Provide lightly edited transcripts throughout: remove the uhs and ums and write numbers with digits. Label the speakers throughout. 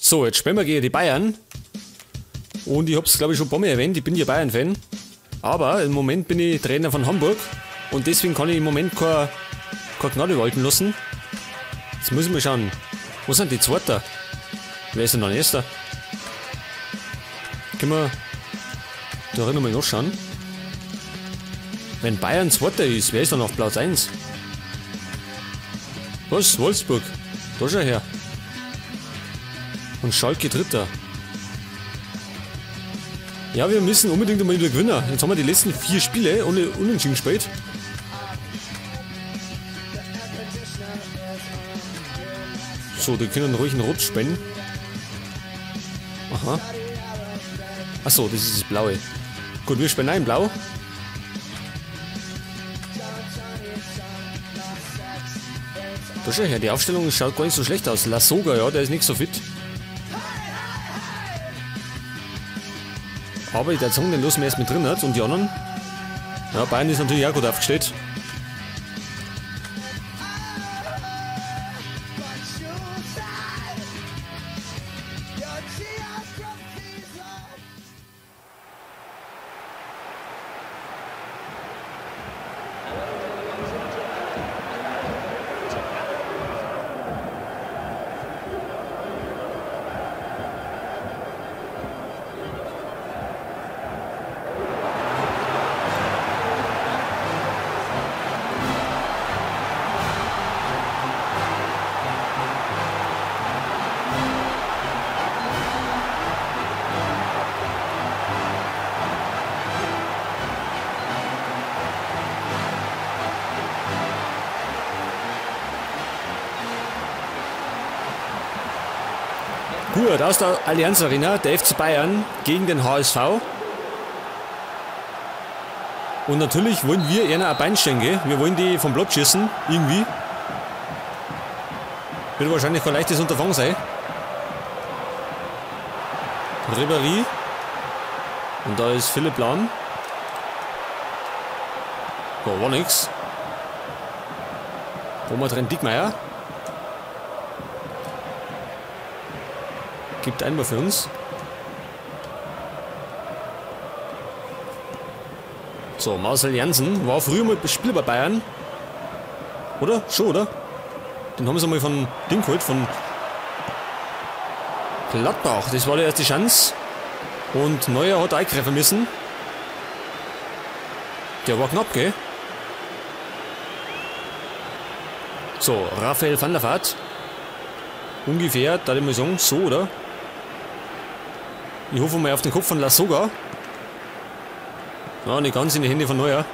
Speaker 1: So, jetzt spielen wir gegen die Bayern. Und ich habe es, glaube ich, schon ein paar Mal erwähnt, ich bin ja Bayern-Fan. Aber im Moment bin ich Trainer von Hamburg. Und deswegen kann ich im Moment keine Gnade walten lassen. Jetzt muss ich mal schauen. Wo sind die Zweiter? Wer ist denn dann Erster? Können wir da nochmal nachschauen? Wenn Bayern Zweiter ist, wer ist dann auf Platz 1? Was? Wolfsburg? Da schau her. Und Schalke Dritter. Ja, wir müssen unbedingt einmal wieder gewinnen. Jetzt haben wir die letzten 4 Spiele ohne Unentschieden gespielt. So, die können ruhig einen Rot spenden. Aha. Achso, das ist das Blaue. Gut, wir spenden ein Blau. Da schau her, die Aufstellung schaut gar nicht so schlecht aus. Lasogga, ja, der ist nicht so fit. Aber der Zong, den lassen wir erst mit drin hat. Und die anderen? Ja, Bayern ist natürlich auch gut aufgestellt. Gut, aus der Allianz Arena, der FC Bayern gegen den HSV. Und natürlich wollen wir eher ein Bein stellen, gell? Wir wollen die vom Platz schießen, irgendwie. Wird wahrscheinlich kein leichtes Unterfangen sein. Ribéry. Und da ist Philipp Lahm. Da war nix. Wo wir drin Dickmeier. Gibt einmal für uns. So, Marcel Janssen war früher mal Spieler bei Bayern. Oder? Schon, oder? Den haben sie mal von Ding geholt, von Gladbach. Das war die erste Chance. Und Neuer hat eingreifen müssen. Der war knapp, gell? So, Raphael van der Vaart. Ungefähr, da ich mal sagen, so, oder? Ich hoffe mal auf den Kopf von Lasogga. Ja, nicht ganz in die Hände von Neuer.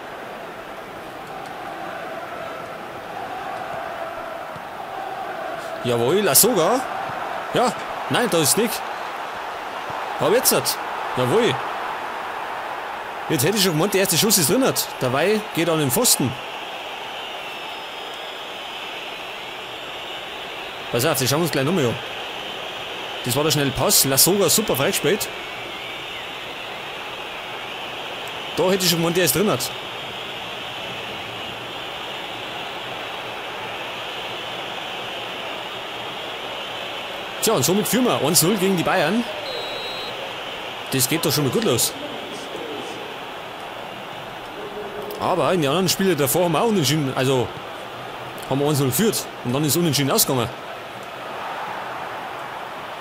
Speaker 1: Jawohl, Lasogga. Ja, nein, da ist nicht. Aber jetzt hat. Jawohl. Jetzt hätte ich schon gemeint, der erste Schuss ist drin. Dabei geht an den Pfosten. Pass auf, das schauen wir uns gleich nochmal an. Das war der schnelle Pass. Lasogga super freigespielt. Da hätte ich schon gemeint, der ist drin. Tja, und somit führen wir 1-0 gegen die Bayern. Das geht doch schon mal gut los. Aber in den anderen Spielen davor haben wir auch unentschieden. Also haben wir 1-0 geführt. Und dann ist unentschieden ausgegangen.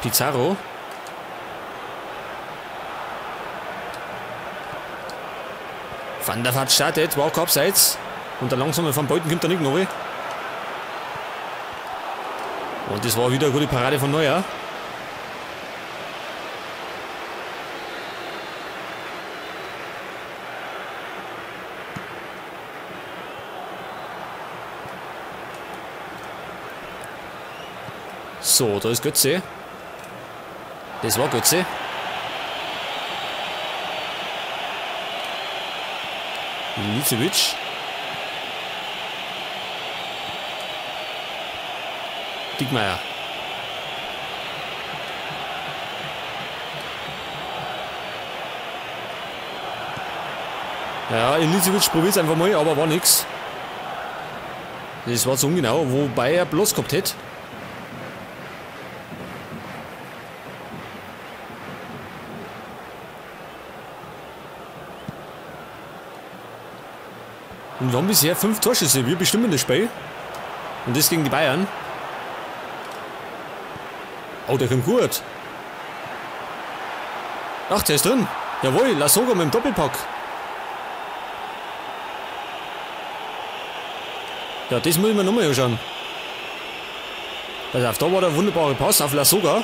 Speaker 1: Pizarro. Van der Vaart startet, war kein Abseits. Und der langsame Van Beuten kommt da nicht noch. Und das war wieder eine gute Parade von Neuer. So, da ist Götze. Das war Götze. Milicevic. Dickmeier. Ja, Milicevic probiert es einfach mal, aber war nix. Das war zu ungenau, wobei er bloß gehabt hätte. Und wir haben bisher 5 Torschüsse. Wir bestimmen das Spiel. Und das gegen die Bayern. Oh, der kommt gut. Ach, der ist drin. Jawohl, Lasogga mit dem Doppelpack. Ja, das muss ich mir nochmal anschauen. Pass auf, da war der wunderbare Pass auf Lasogga.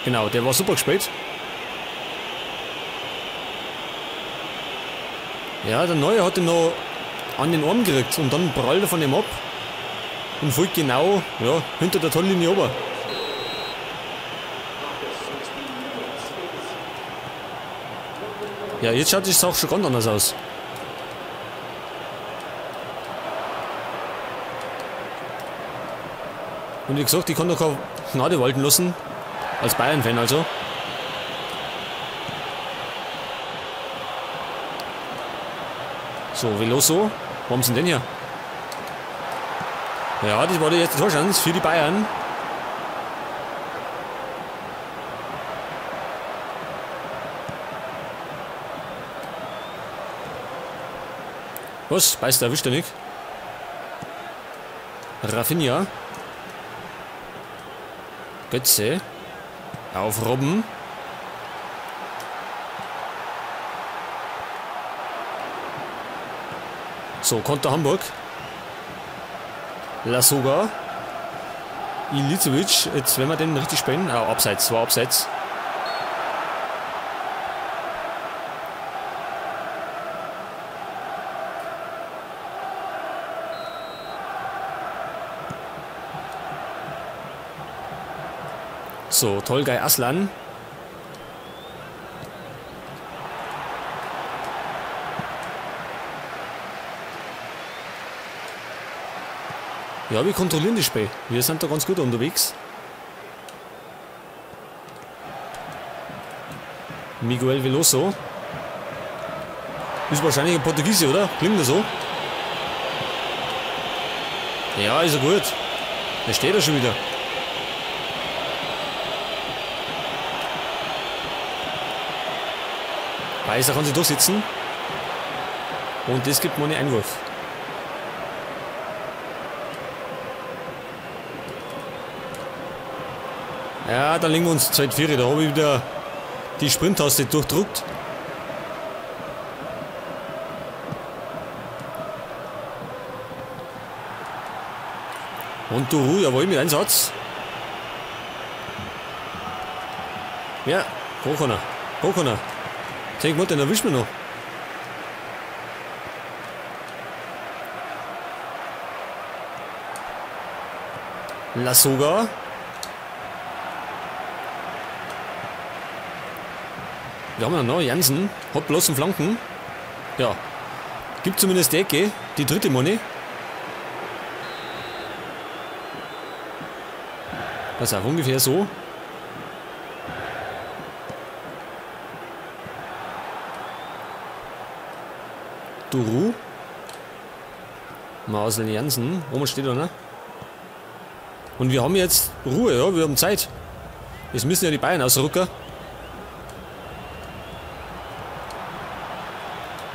Speaker 1: Genau, der war super gespielt. Ja, der Neue hat ihn noch an den Arm gekriegt und dann prallt er von ihm ab und fällt genau, ja, hinter der Torlinie ober. Ja, jetzt schaut die Sache schon ganz anders aus. Und wie gesagt, ich kann doch keine Gnade walten lassen. Als Bayern-Fan also. So, Veloso. Wo haben sie denn hier? Ja, das war die erste Torchance für die Bayern. Was? Beißt, erwischt er nicht. Rafinha. Götze. Auf Robben. So, Konter Hamburg. Lasogga. Ilicevic. Jetzt, wenn wir den richtig spielen. Ah, abseits. War abseits. So, Tolgay Aslan. Ja, wir kontrollieren das Spiel. Wir sind da ganz gut unterwegs. Miguel Veloso. Ist wahrscheinlich ein Portugiese, oder? Klingt das so? Ja, ist er gut. Da steht er schon wieder. Weiser kann sich durchsetzen. Und das gibt mal einen Einwurf. Ja, da liegen wir uns 2-4. Da habe ich wieder die Sprint-Taste durchdrückt. Und du, jawohl, mit Einsatz. Ja, hoch kann er. Hoch kann er. Denk mal, den erwischt man noch. Lasogga. Wir haben ja noch Jansen. Hat bloß einen Flanken. Ja. Gibt zumindest die Ecke. Die dritte Money. Pass auf, ungefähr so. Duru. Marcel Jansen. Roman steht da, ne? Und wir haben jetzt Ruhe, ja? Wir haben Zeit. Jetzt müssen ja die Bayern ausrücken.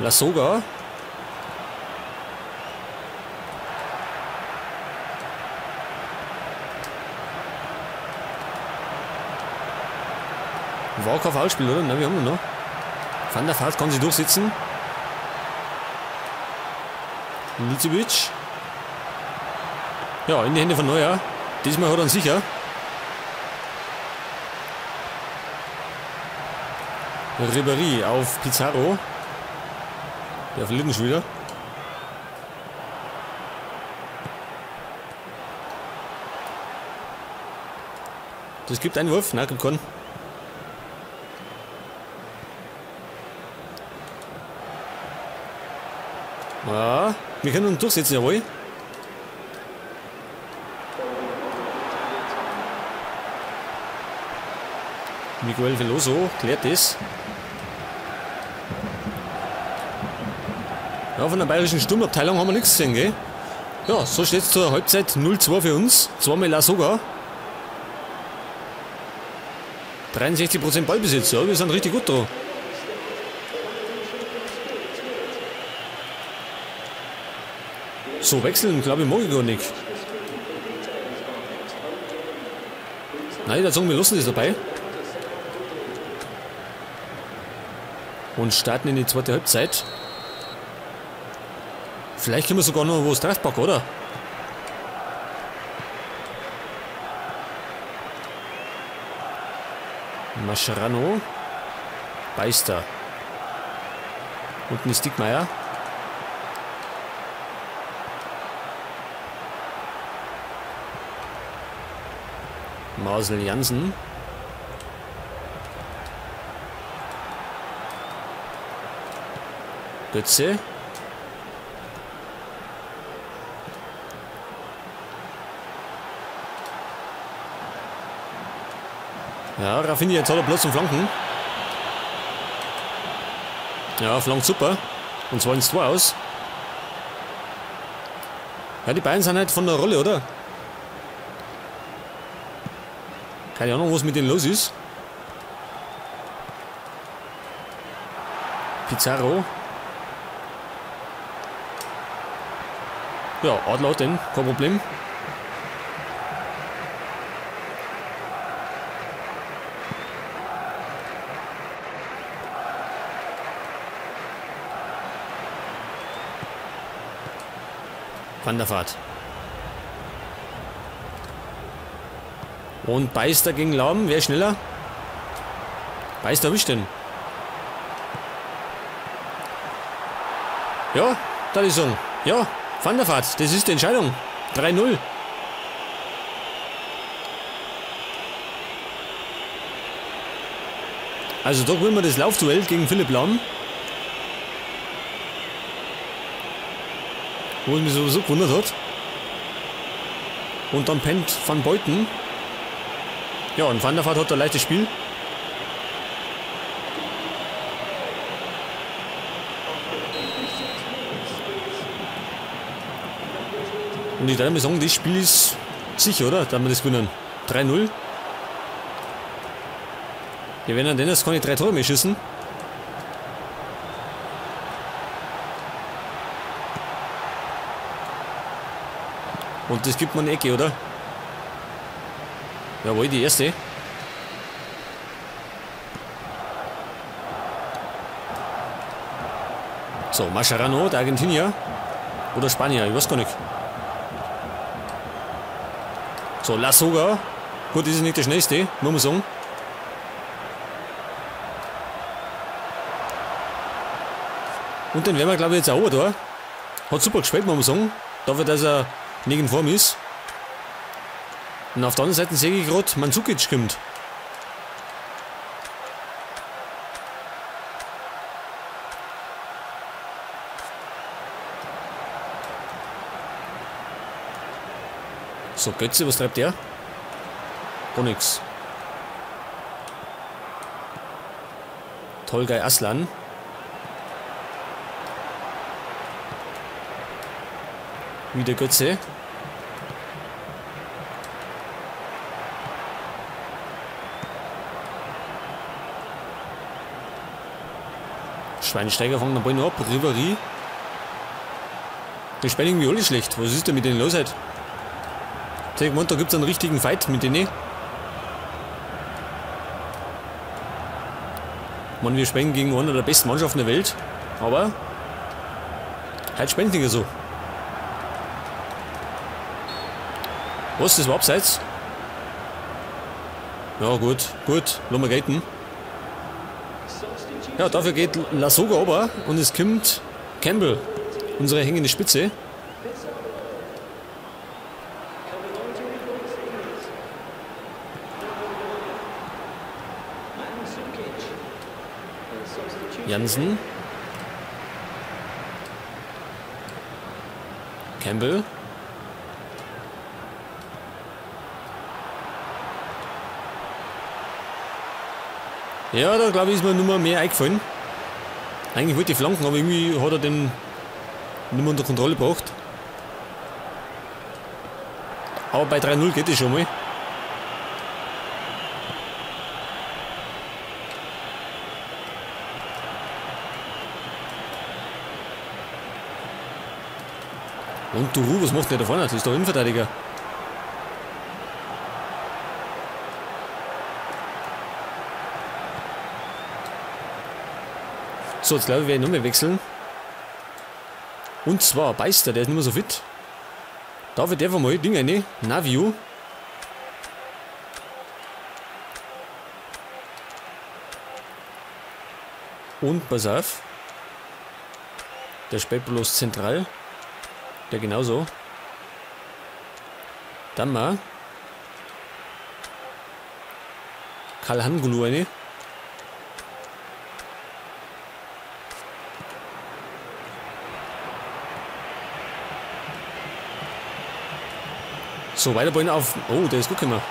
Speaker 1: Lasogga. War kein Foulspiel, oder? Nein, wir haben noch. Van der Vaart kann sich durchsetzen. Ilicevic. Ja, in die Hände von Neuer. Diesmal hat er ihn sicher. Ribéry auf Pizarro. Der verliert ihn schon wieder. Das gibt einen Wurf. Nein, gibt keinen. Ja, wir können uns durchsetzen, jawohl. Miguel Veloso klärt das. Ja, von der bayerischen Sturmabteilung haben wir nichts gesehen, gell? Ja, so steht es zur Halbzeit 0-2 für uns. Zweimal Lasogga. 63% Ballbesitz, ja, wir sind richtig gut dran. So, wechseln, glaube ich, mag ich gar nicht. Nein, da sagen wir lassen das dabei. Und starten in die zweite Halbzeit. Vielleicht können wir sogar noch was draufpacken, oder? Mascherano. Beister. Unten ist Dickmeier. Marcel Jansen. Götze. Ja, Rafinha, jetzt hat er Platz zum Flanken. Ja, flankt super. Und zwar ins Tor aus. Ja, die Bayern sind halt von der Rolle, oder? Keine Ahnung, was mit denen los ist. Pizarro. Ja, Adler hat den, kein Problem. Van der Vaart. Und Beister gegen Lahm. Wer ist schneller? Beister erwischt den. Ja, da ist er. Ja, Van der Vaart. Das ist die Entscheidung. 3-0. Also da gewinnen wir das Laufduell gegen Philipp Lahm. Wo es mich sowieso gewundert hat. Und dann pennt Van Beuten. Ja, und Van der Vaart hat ein leichtes Spiel. Und ich würde mal sagen, das Spiel ist sicher, oder? Da haben wir das gewinnen. 3-0. Wir werden an Dennis keine 3 Tore mehr schießen. Und das gibt man eine Ecke, oder? Jawohl, die erste. So, Mascherano, der Argentinier. Oder Spanier, ich weiß gar nicht. So, Lassoga. Gut, das ist nicht der schnellste, muss man sagen. Und den werden wir, glaube ich, jetzt auch da. Hat super gespielt, muss man sagen. Dafür, dass er nicht in Form ist. Und auf der anderen Seite sehe ich gerade, Mandzukic kommt. So, Götze, was treibt der? Gar nichts. Tolgay Aslan. Wieder Götze. Schweinsteiger fangen den Ball noch ab. Ribéry. Die spielen irgendwie alle schlecht. Was ist denn mit denen los heute? Da gibt es einen richtigen Fight mit denen. Man, wir spielen gegen eine der besten Mannschaften der Welt. Aber heute spielen die so. Was, das war abseits? Ja, gut, lassen wir gelten. Ja, dafür geht Lassoga runter und es kommt Campbell, unsere hängende Spitze. Jansen. Campbell. Ja, da glaube ich, ist mir nur mal mehr eingefallen. Eigentlich wollte ich flanken, aber irgendwie hat er den nicht mehr unter Kontrolle gebracht. Aber bei 3-0 geht es schon mal. Und Duru, was macht der da vorne? Das ist der Innenverteidiger. So, jetzt glaube ich, werde ich noch mehr wechseln. Und zwar Beister, der ist nicht mehr so fit. Da wird der mal Ding rein. Navio. Und pass auf. Der spielt bloß zentral. Der genauso. Dann mal. Karl Hangulu eine. So, weiter Ballen auf. Oh, der ist gut gemacht.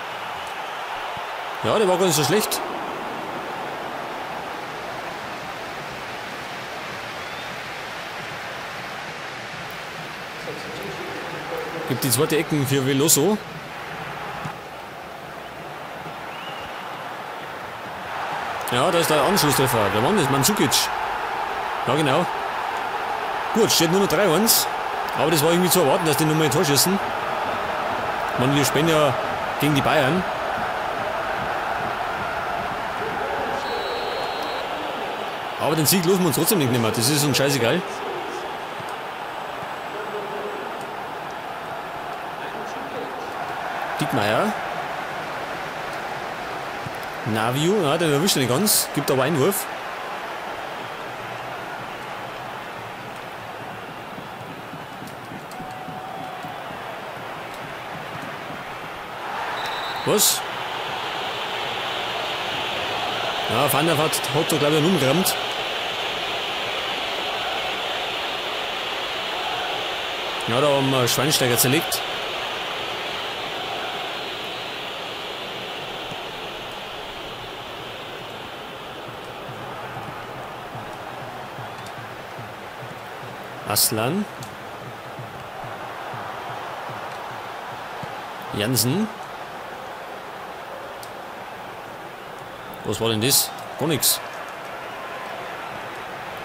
Speaker 1: Ja, der war gar nicht so schlecht. Gibt die zweite Ecken für Veloso. Ja, da ist der Anschlusstreffer. Der Mann ist Mandzukic. Ja, genau. Gut, steht nur noch 3-1. Aber das war irgendwie zu erwarten, dass die nochmal ein Tor schießen. Man, wir spielen ja gegen die Bayern. Aber den Sieg losen wir uns trotzdem nicht mehr. Das ist uns scheißegal. Dickmeier. Navio, ja, den erwischt er nicht ganz. Gibt aber Einwurf. Was? Ja, Van der Vaart hat da glaube ich umgerammt. Ja, da haben wir Schweinsteiger zerlegt. Aslan. Jansen. Was war denn das? Gar nichts.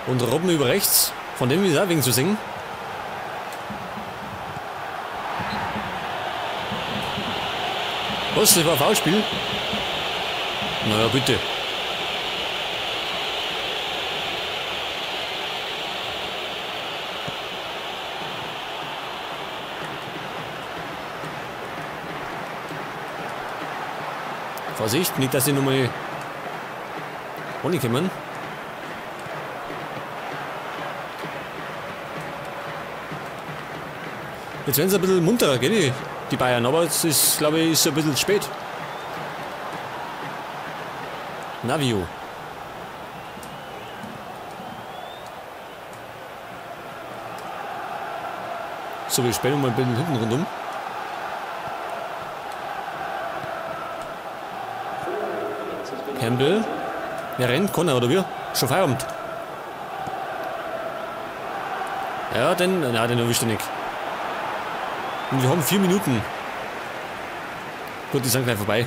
Speaker 1: Und Robben über rechts. Von dem ist auch wegen zu singen. Was? Das war ein Foulspiel? Naja, bitte. Vorsicht, nicht, dass sie nochmal ohne kommen. Jetzt werden sie ein bisschen munterer, gell, die Bayern, aber es ist, glaube ich, ist ein bisschen spät. Navio. So, wir spielen mal ein bisschen hinten rundum. Campbell. Wer rennt? Connor oder wir? Schon Feierabend. Ja, den erwischt er nicht. Und wir haben 4 Minuten. Gut, die sind gleich vorbei.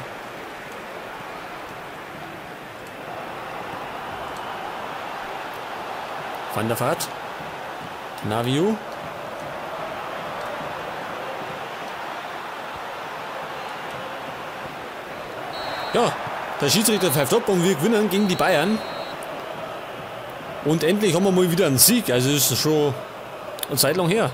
Speaker 1: Van der Vaart. Navio. Ja, der Schiedsrichter pfeift ab und wir gewinnen gegen die Bayern. Und endlich haben wir mal wieder einen Sieg. Also ist schon eine Zeit lang her.